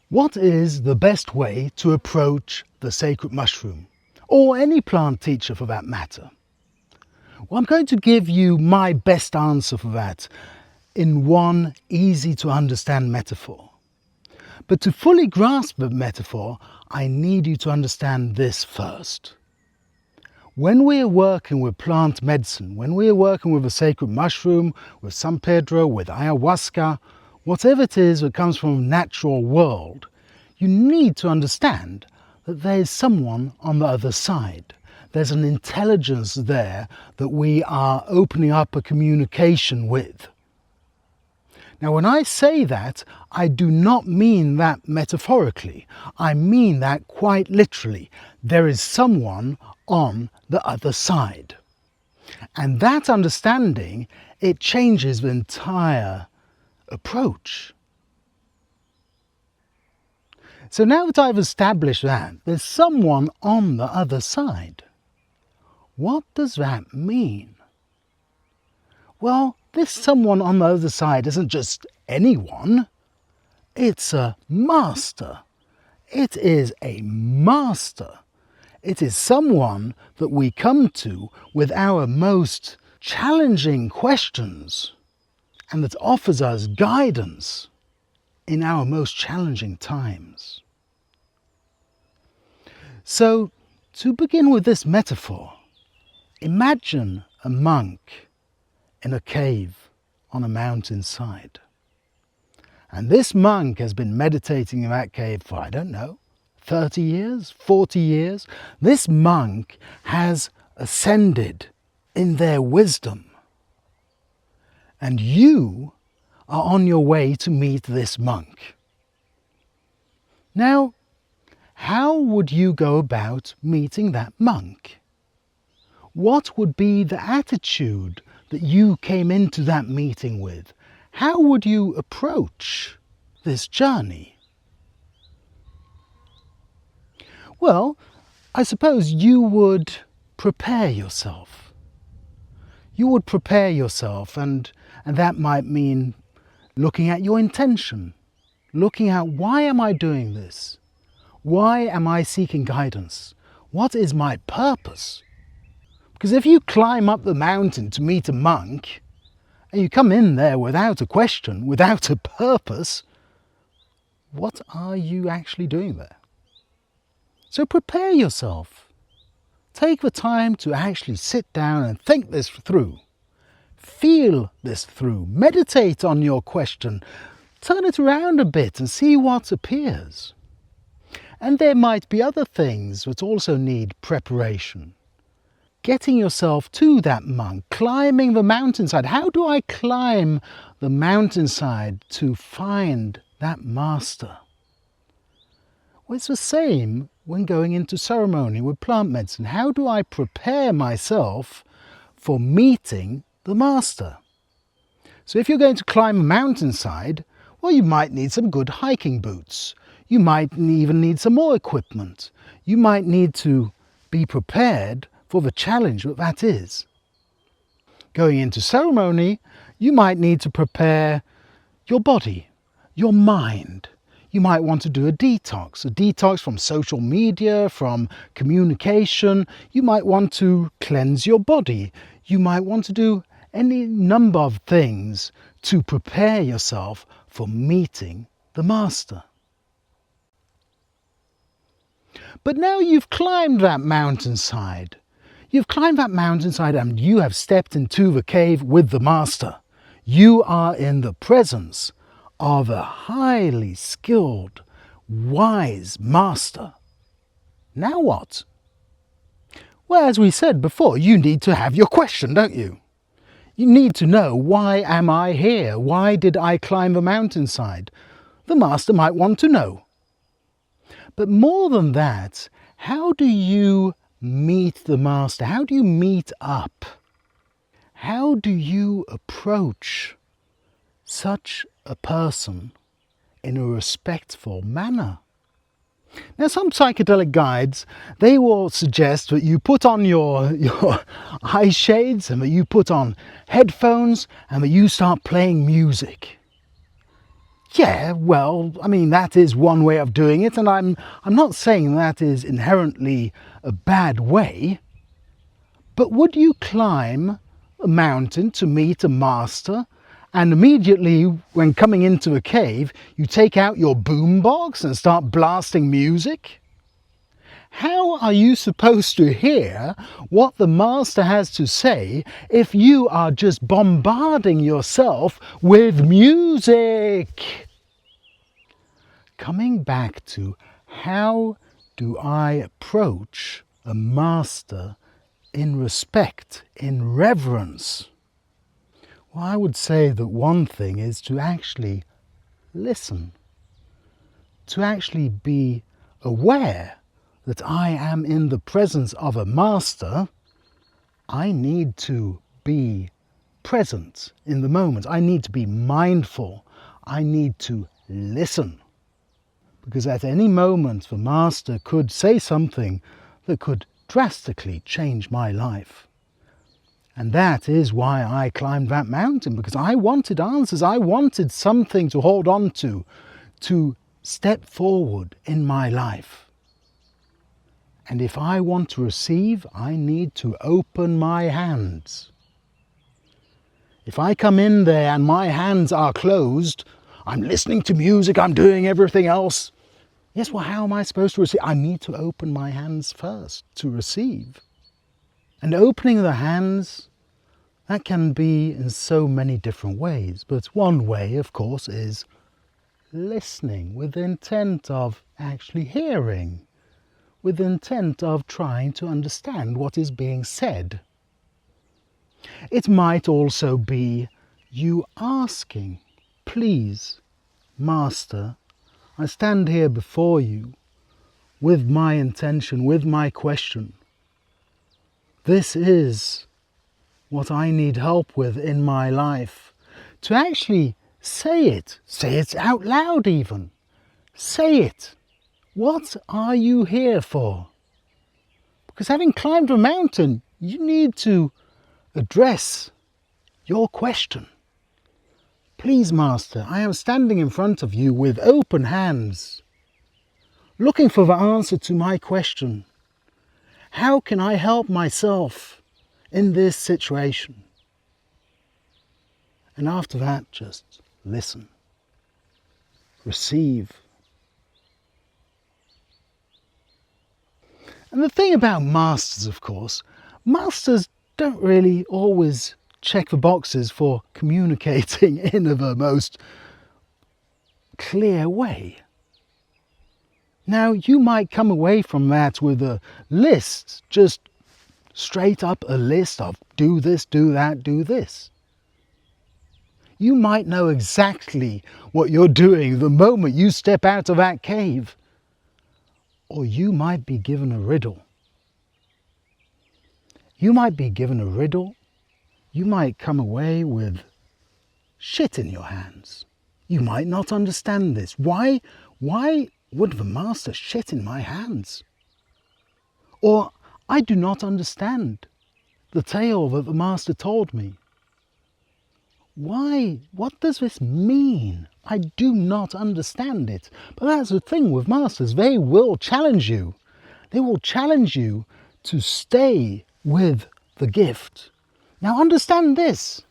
What is the best way to approach the sacred mushroom, or any plant teacher for that matter? Well, I'm going to give you my best answer for that in one easy to understand metaphor. But to fully grasp the metaphor, I need you to understand this first. When we are working with plant medicine, when we are working with a sacred mushroom, with San Pedro, with ayahuasca, whatever it is that comes from the natural world, you need to understand that there is someone on the other side. There's an intelligence there that we are opening up a communication with. Now, when I say that, I do not mean that metaphorically. I mean that quite literally. There is someone on the other side. And that understanding, it changes the entire approach. So now that I've established that there's someone on the other side, what does that mean? Well, this someone on the other side isn't just anyone. It's a master. It is a master. It is someone that we come to with our most challenging questions and that offers us guidance in our most challenging times. So, to begin with this metaphor, imagine a monk in a cave on a mountainside. And this monk has been meditating in that cave for, 30 years, 40 years. This monk has ascended in their wisdom. And you are on your way to meet this monk. Now, how would you go about meeting that monk? What would be the attitude that you came into that meeting with? How would you approach this journey? Well, I suppose you would prepare yourself. You would prepare yourself, and that might mean looking at your intention, looking at why am I doing this? Why am I seeking guidance? What is my purpose? Because if you climb up the mountain to meet a monk, and you come in there without a question, without a purpose, what are you actually doing there? So prepare yourself. Take the time to actually sit down and think this through. Feel this through. Meditate on your question. Turn it around a bit and see what appears. And there might be other things that also need preparation. Getting yourself to that monk, climbing the mountainside. How do I climb the mountainside to find that master? Well, it's the same when going into ceremony with plant medicine. How do I prepare myself for meeting the master? So if you're going to climb a mountainside, well, you might need some good hiking boots. You might even need some more equipment. You might need to be prepared for the challenge that is. Going into ceremony, you might need to prepare your body, your mind. You might want to do a detox from social media, from communication. You might want to cleanse your body. You might want to do any number of things to prepare yourself for meeting the master. But now you've climbed that mountainside. You've climbed that mountainside and you have stepped into the cave with the master. You are in the presence of a highly skilled, wise master. Now what? Well, as we said before, you need to have your question, don't you? You need to know, why am I here? Why did I climb the mountainside? The master might want to know. But more than that, how do you meet the master? How do you meet up? How do you approach such a person in a respectful manner? Now, some psychedelic guides, they will suggest that you put on your eye shades and that you put on headphones and that you start playing music. Yeah, well, I mean, that is one way of doing it, and I'm not saying that is inherently a bad way, but would you climb a mountain to meet a master, and immediately when coming into a cave, you take out your boombox and start blasting music? How are you supposed to hear what the master has to say if you are just bombarding yourself with music? Coming back to how do I approach a master in respect, in reverence? Well, I would say that one thing is to actually listen, to actually be aware that I am in the presence of a master. I need to be present in the moment. I need to be mindful. I need to listen. Because at any moment the master could say something that could drastically change my life. And that is why I climbed that mountain, because I wanted answers. I wanted something to hold on to step forward in my life. And if I want to receive, I need to open my hands. If I come in there and my hands are closed, I'm listening to music, I'm doing everything else. Yes, well, how am I supposed to receive? I need to open my hands first to receive. And opening the hands, that can be in so many different ways. But one way, of course, is listening with the intent of actually hearing, with the intent of trying to understand what is being said. It might also be you asking, please, Master, I stand here before you with my intention, with my question. This is what I need help with in my life. To actually say it out loud even. Say it. What are you here for? Because having climbed a mountain, you need to address your question. Please, Master, I am standing in front of you with open hands, looking for the answer to my question. How can I help myself in this situation? And after that, just listen. Receive. And the thing about masters, of course, masters don't really always check the boxes for communicating in the most clear way. Now, you might come away from that with a list, just straight up a list of do this, do that, do this. You might know exactly what you're doing the moment you step out of that cave. Or you might be given a riddle. You might be given a riddle. You might come away with shit in your hands. You might not understand this. Why would the master shit in my hands? Or I do not understand the tale that the master told me. Why? What does this mean? I do not understand it. But that's the thing with masters. They will challenge you. They will challenge you to stay with the gift. Now understand this.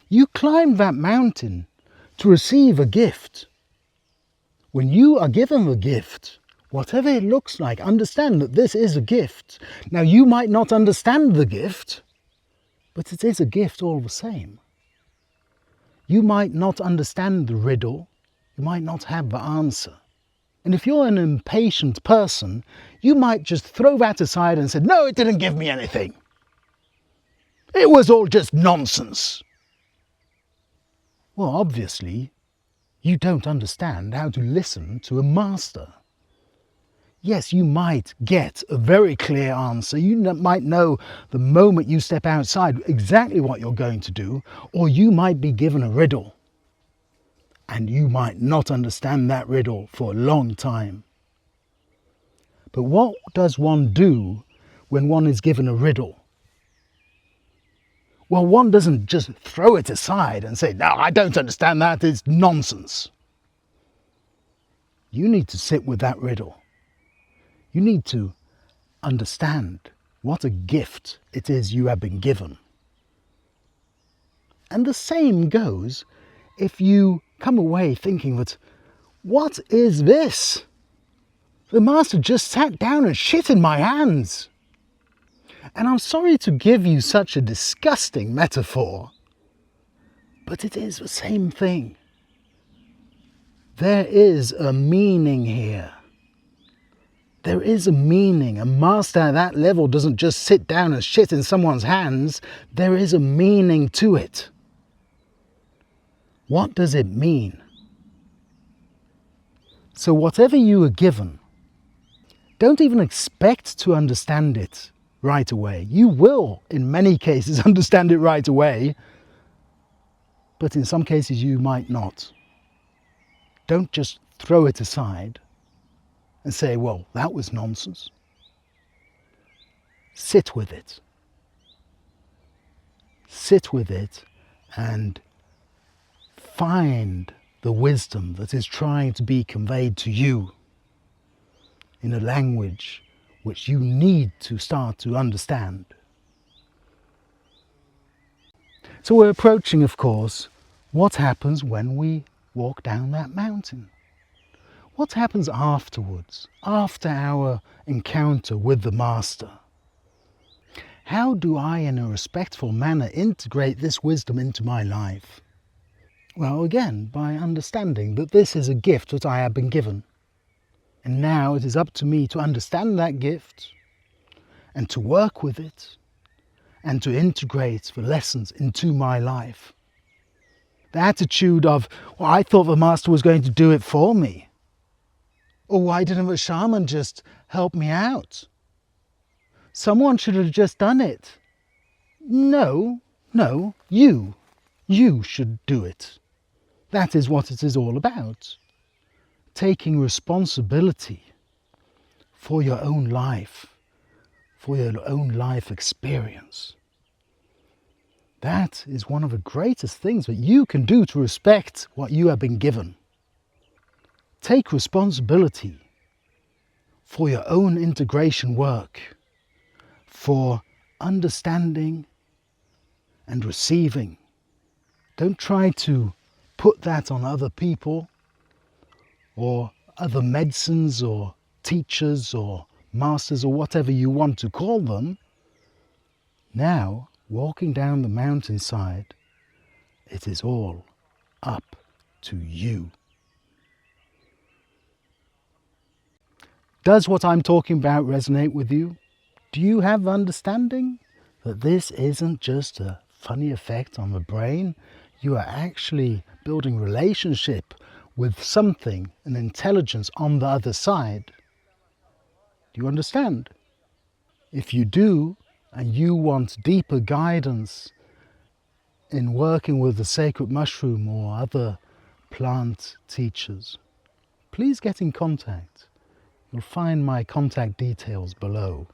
You climb that mountain to receive a gift. When you are given the gift, whatever it looks like, understand that this is a gift. Now you might not understand the gift, but it is a gift all the same. You might not understand the riddle, you might not have the answer. And if you're an impatient person, you might just throw that aside and say, no, it didn't give me anything. It was all just nonsense. Well, obviously, you don't understand how to listen to a master. Yes, you might get a very clear answer. You might know the moment you step outside exactly what you're going to do, or you might be given a riddle. And you might not understand that riddle for a long time. But what does one do when one is given a riddle? Well, one doesn't just throw it aside and say, no, I don't understand that, it's nonsense. You need to sit with that riddle. You need to understand what a gift it is you have been given. And the same goes if you come away thinking that, what is this? The master just sat down and shit in my hands. And I'm sorry to give you such a disgusting metaphor, but it is the same thing. There is a meaning here. There is a meaning. A master at that level doesn't just sit down and shit in someone's hands. There is a meaning to it. What does it mean? So whatever you are given, don't even expect to understand it right away. You will, in many cases, understand it right away, but in some cases you might not. Don't just throw it aside and say, well, that was nonsense. Sit with it. Sit with it and find the wisdom that is trying to be conveyed to you in a language which you need to start to understand. So we're approaching, of course, what happens when we walk down that mountain. What happens afterwards, after our encounter with the Master? How do I, in a respectful manner, integrate this wisdom into my life? Well, again, by understanding that this is a gift that I have been given. And now it is up to me to understand that gift and to work with it and to integrate the lessons into my life. The attitude of, well, I thought the Master was going to do it for me. Or why didn't the shaman just help me out? Someone should have just done it. No, you should do it. That is what it is all about. Taking responsibility for your own life, for your own life experience. That is one of the greatest things that you can do to respect what you have been given. Take responsibility for your own integration work, for understanding and receiving. Don't try to put that on other people or other medicines or teachers or masters or whatever you want to call them. Now, walking down the mountainside, it is all up to you. Does what I'm talking about resonate with you? Do you have understanding that this isn't just a funny effect on the brain? You are actually building relationship with something, an intelligence on the other side. Do you understand? If you do, and you want deeper guidance in working with the sacred mushroom or other plant teachers, please get in contact. You'll find my contact details below.